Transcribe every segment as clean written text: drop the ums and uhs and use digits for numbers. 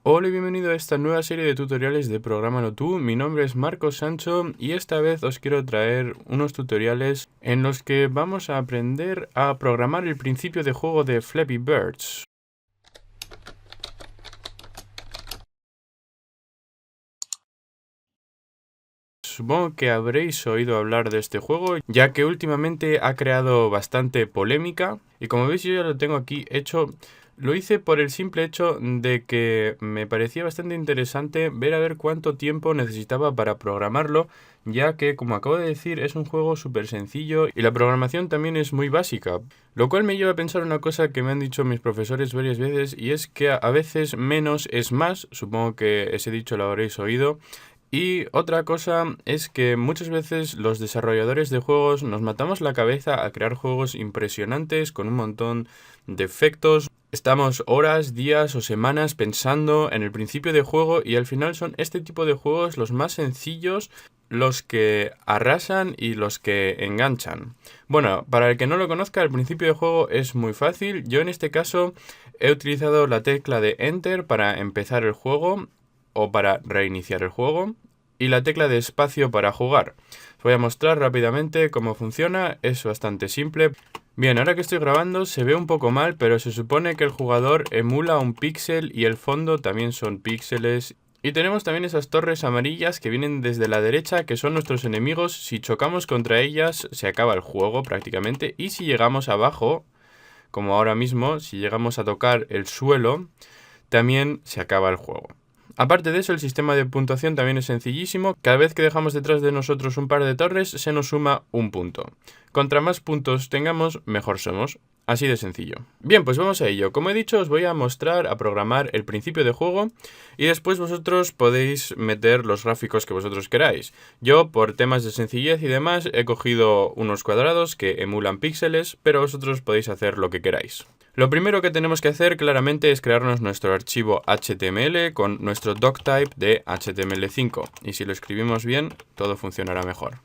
Hola y bienvenido a esta nueva serie de tutoriales de Prográmalo Tú. Mi nombre es Marcos Sancho y esta vez os quiero traer unos tutoriales en los que vamos a aprender a programar el principio de juego de Flappy Birds. Supongo que habréis oído hablar de este juego, ya que últimamente ha creado bastante polémica. Y como veis, yo ya lo tengo aquí hecho. Lo hice por el simple hecho de que me parecía bastante interesante ver a ver cuánto tiempo necesitaba para programarlo, ya que, como acabo de decir, es un juego súper sencillo y la programación también es muy básica. Lo cual me lleva a pensar una cosa que me han dicho mis profesores varias veces, y es que a veces menos es más. Supongo que ese dicho lo habréis oído. Y otra cosa es que muchas veces los desarrolladores de juegos nos matamos la cabeza a crear juegos impresionantes con un montón de efectos. Estamos horas, días o semanas pensando en el principio de juego y al final son este tipo de juegos los más sencillos, los que arrasan y los que enganchan. Bueno, para el que no lo conozca, el principio de juego es muy fácil. Yo en este caso he utilizado la tecla de Enter para empezar el juego o para reiniciar el juego y la tecla de espacio para jugar. Os voy a mostrar rápidamente cómo funciona, es bastante simple. Bien, ahora que estoy grabando se ve un poco mal, pero se supone que el jugador emula un píxel y el fondo también son píxeles. Y tenemos también esas torres amarillas que vienen desde la derecha, que son nuestros enemigos. Si chocamos contra ellas se acaba el juego prácticamente, y si llegamos abajo, como ahora mismo, si llegamos a tocar el suelo, también se acaba el juego. Aparte de eso, el sistema de puntuación también es sencillísimo. Cada vez que dejamos detrás de nosotros un par de torres, se nos suma un punto. Contra más puntos tengamos, mejor somos. Así de sencillo. Bien, pues vamos a ello. Como he dicho, os voy a mostrar a programar el principio de juego y después vosotros podéis meter los gráficos que vosotros queráis. Yo, por temas de sencillez y demás, he cogido unos cuadrados que emulan píxeles, pero vosotros podéis hacer lo que queráis. Lo primero que tenemos que hacer claramente es crearnos nuestro archivo HTML con nuestro doctype de HTML5. Y si lo escribimos bien, todo funcionará mejor.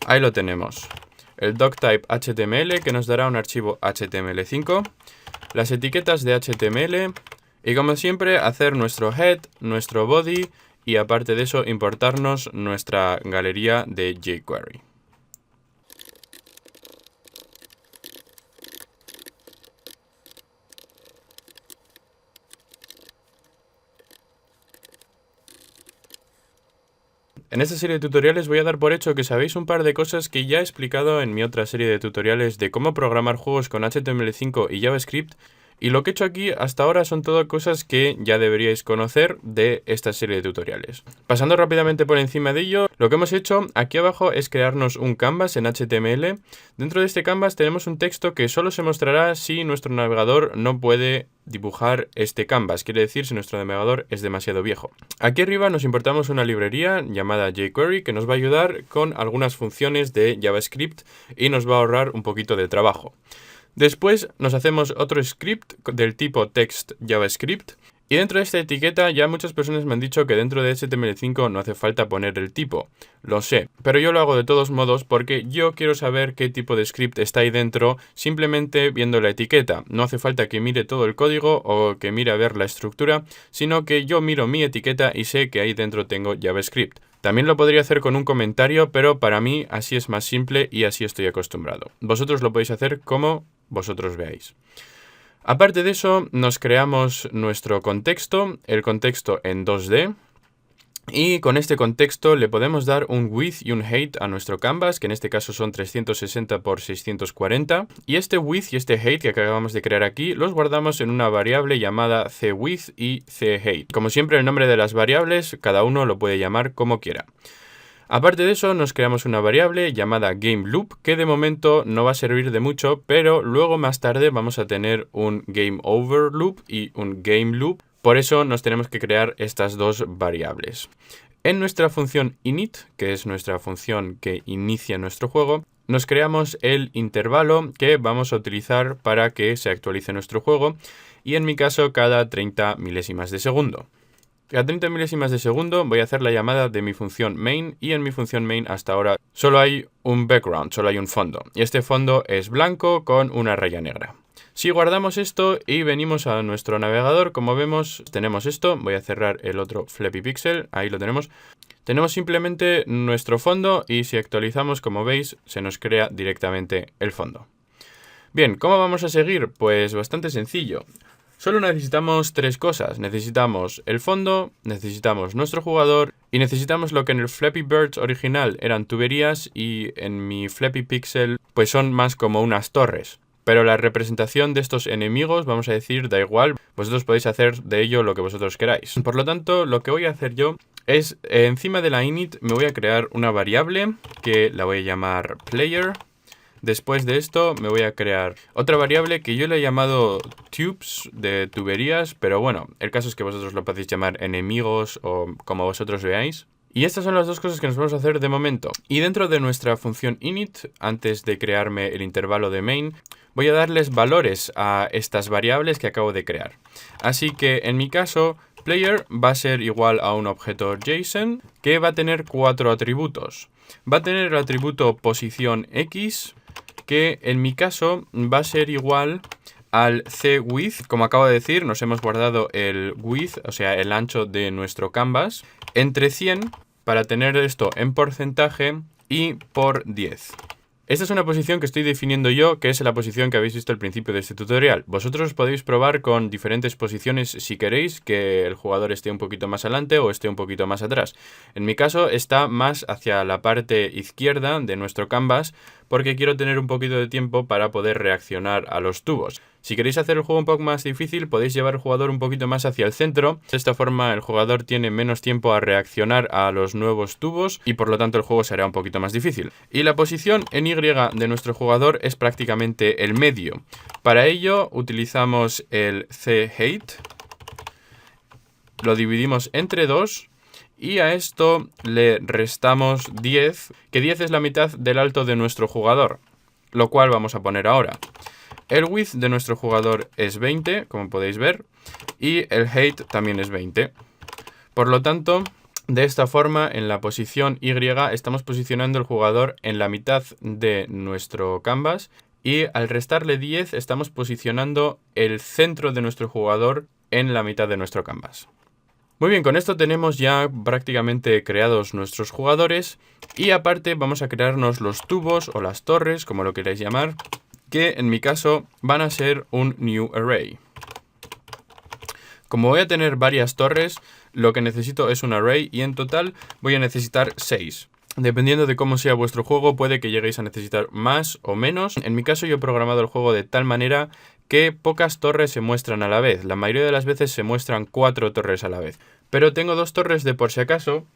Ahí lo tenemos. El doctype HTML que nos dará un archivo HTML5. Las etiquetas de HTML. Y como siempre, hacer nuestro head, nuestro body y aparte de eso, importarnos nuestra galería de jQuery. En esta serie de tutoriales voy a dar por hecho que sabéis un par de cosas que ya he explicado en mi otra serie de tutoriales de cómo programar juegos con HTML5 y JavaScript, y lo que he hecho aquí hasta ahora son todo cosas que ya deberíais conocer de esta serie de tutoriales. Pasando rápidamente por encima de ello, lo que hemos hecho aquí abajo es crearnos un canvas en HTML. Dentro de este canvas tenemos un texto que solo se mostrará si nuestro navegador no puede dibujar este canvas, quiere decir si nuestro navegador es demasiado viejo. Aquí arriba nos importamos una librería llamada jQuery que nos va a ayudar con algunas funciones de JavaScript y nos va a ahorrar un poquito de trabajo. Después nos hacemos otro script del tipo text JavaScript. Y dentro de esta etiqueta ya muchas personas me han dicho que dentro de HTML5 no hace falta poner el tipo. Lo sé, pero yo lo hago de todos modos porque yo quiero saber qué tipo de script está ahí dentro simplemente viendo la etiqueta. No hace falta que mire todo el código o que mire a ver la estructura, sino que yo miro mi etiqueta y sé que ahí dentro tengo JavaScript. También lo podría hacer con un comentario, pero para mí así es más simple y así estoy acostumbrado. Vosotros lo podéis hacer como vosotros veáis. Aparte de eso, nos creamos nuestro contexto, el contexto en 2D. Y con este contexto le podemos dar un width y un height a nuestro canvas, que en este caso son 360 por 640. Y este width y este height que acabamos de crear aquí los guardamos en una variable llamada cWidth y cHeight. Como siempre, el nombre de las variables cada uno lo puede llamar como quiera. Aparte de eso, nos creamos una variable llamada GameLoop, que de momento no va a servir de mucho, pero luego más tarde vamos a tener un GameOverLoop y un GameLoop. Por eso nos tenemos que crear estas dos variables. En nuestra función init, que es nuestra función que inicia nuestro juego, nos creamos el intervalo que vamos a utilizar para que se actualice nuestro juego, y en mi caso cada 30 milésimas de segundo. A 30 milésimas de segundo voy a hacer la llamada de mi función main y en mi función main hasta ahora solo hay un background, solo hay un fondo. Y este fondo es blanco con una raya negra. Si guardamos esto y venimos a nuestro navegador, como vemos, tenemos esto. Voy a cerrar el otro Flappy Pixel, ahí lo tenemos. Tenemos simplemente nuestro fondo y si actualizamos, como veis, se nos crea directamente el fondo. Bien, ¿cómo vamos a seguir? Pues bastante sencillo. Solo necesitamos tres cosas. Necesitamos el fondo, necesitamos nuestro jugador y necesitamos lo que en el Flappy Bird original eran tuberías y en mi Flappy Pixel pues son más como unas torres. Pero la representación de estos enemigos, vamos a decir, da igual. Vosotros podéis hacer de ello lo que vosotros queráis. Por lo tanto, lo que voy a hacer yo es, encima de la init, me voy a crear una variable que la voy a llamar player. Después de esto me voy a crear otra variable que yo le he llamado tubes, de tuberías, pero bueno, el caso es que vosotros lo podéis llamar enemigos o como vosotros veáis. Y estas son las dos cosas que nos vamos a hacer de momento. Y dentro de nuestra función init, antes de crearme el intervalo de main, voy a darles valores a estas variables que acabo de crear. Así que en mi caso, player va a ser igual a un objeto JSON que va a tener 4 atributos. Va a tener el atributo posición X, que en mi caso va a ser igual al cWidth. Como acabo de decir, nos hemos guardado el width, o sea, el ancho de nuestro canvas, entre 100 para tener esto en porcentaje y por 10. Esta es una posición que estoy definiendo yo, que es la posición que habéis visto al principio de este tutorial. Vosotros podéis probar con diferentes posiciones si queréis que el jugador esté un poquito más adelante o esté un poquito más atrás. En mi caso está más hacia la parte izquierda de nuestro canvas porque quiero tener un poquito de tiempo para poder reaccionar a los tubos. Si queréis hacer el juego un poco más difícil, podéis llevar al jugador un poquito más hacia el centro. De esta forma el jugador tiene menos tiempo a reaccionar a los nuevos tubos y por lo tanto el juego será un poquito más difícil. Y la posición en Y de nuestro jugador es prácticamente el medio. Para ello utilizamos el chHeight, lo dividimos entre 2 y a esto le restamos 10, que 10 es la mitad del alto de nuestro jugador, lo cual vamos a poner ahora. El width de nuestro jugador es 20, como podéis ver, y el height también es 20. Por lo tanto, de esta forma, en la posición Y estamos posicionando el jugador en la mitad de nuestro canvas y al restarle 10 estamos posicionando el centro de nuestro jugador en la mitad de nuestro canvas. Muy bien, con esto tenemos ya prácticamente creados nuestros jugadores y aparte vamos a crearnos los tubos o las torres, como lo queráis llamar, que en mi caso van a ser un new array. Como voy a tener varias torres, lo que necesito es un array y en total voy a necesitar 6. Dependiendo de cómo sea vuestro juego, puede que lleguéis a necesitar más o menos. En mi caso yo he programado el juego de tal manera que pocas torres se muestran a la vez. La mayoría de las veces se muestran 4 torres a la vez. Pero tengo 2 torres de por si acaso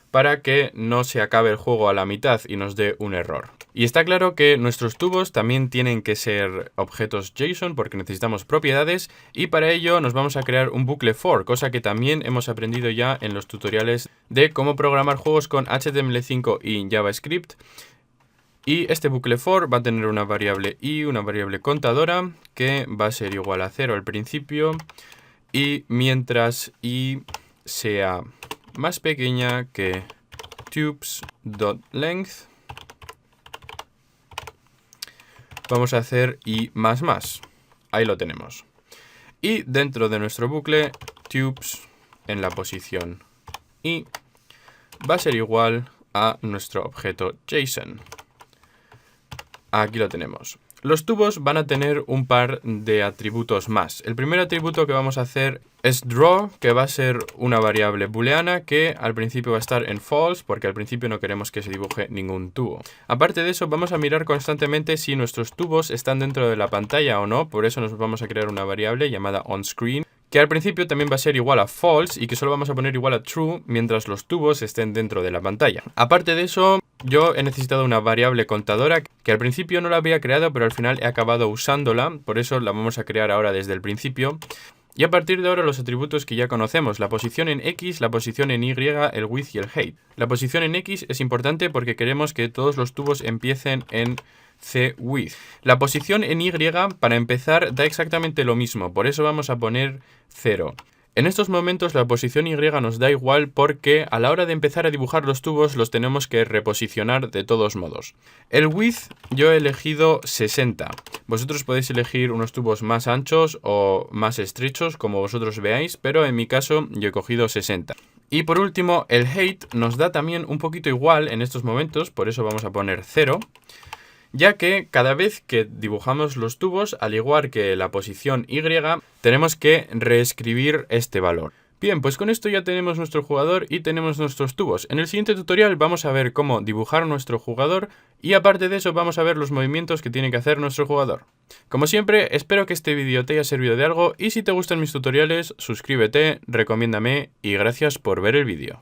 para que no se acabe el juego a la mitad y nos dé un error. Y está claro que nuestros tubos también tienen que ser objetos JSON porque necesitamos propiedades y para ello nos vamos a crear un bucle for, cosa que también hemos aprendido ya en los tutoriales de cómo programar juegos con HTML5 y JavaScript. Y este bucle for va a tener una variable i, una variable contadora que va a ser igual a 0 al principio y mientras i sea más pequeña que tubes.length vamos a hacer i más más. Ahí lo tenemos. Y dentro de nuestro bucle, tubes en la posición i va a ser igual a nuestro objeto JSON. Aquí lo tenemos. Los tubos van a tener un par de atributos más. El primer atributo que vamos a hacer es draw, que va a ser una variable booleana que al principio va a estar en false porque al principio no queremos que se dibuje ningún tubo. Aparte de eso, vamos a mirar constantemente si nuestros tubos están dentro de la pantalla o no. Por eso nos vamos a crear una variable llamada onScreen, que al principio también va a ser igual a false y que solo vamos a poner igual a true mientras los tubos estén dentro de la pantalla. Aparte de eso, yo he necesitado una variable contadora que al principio no la había creado, pero al final he acabado usándola, por eso la vamos a crear ahora desde el principio. Y a partir de ahora los atributos que ya conocemos, la posición en X, la posición en Y, el width y el height. La posición en X es importante porque queremos que todos los tubos empiecen en cWidth. La posición en Y, para empezar, da exactamente lo mismo, por eso vamos a poner 0. En estos momentos la posición Y nos da igual porque a la hora de empezar a dibujar los tubos los tenemos que reposicionar de todos modos. El width yo he elegido 60. Vosotros podéis elegir unos tubos más anchos o más estrechos como vosotros veáis, pero en mi caso yo he cogido 60. Y por último el height nos da también un poquito igual en estos momentos, por eso vamos a poner 0. Ya que cada vez que dibujamos los tubos, al igual que la posición Y, tenemos que reescribir este valor. Bien, pues con esto ya tenemos nuestro jugador y tenemos nuestros tubos. En el siguiente tutorial vamos a ver cómo dibujar nuestro jugador y aparte de eso vamos a ver los movimientos que tiene que hacer nuestro jugador. Como siempre, espero que este vídeo te haya servido de algo y si te gustan mis tutoriales, suscríbete, recomiéndame y gracias por ver el vídeo.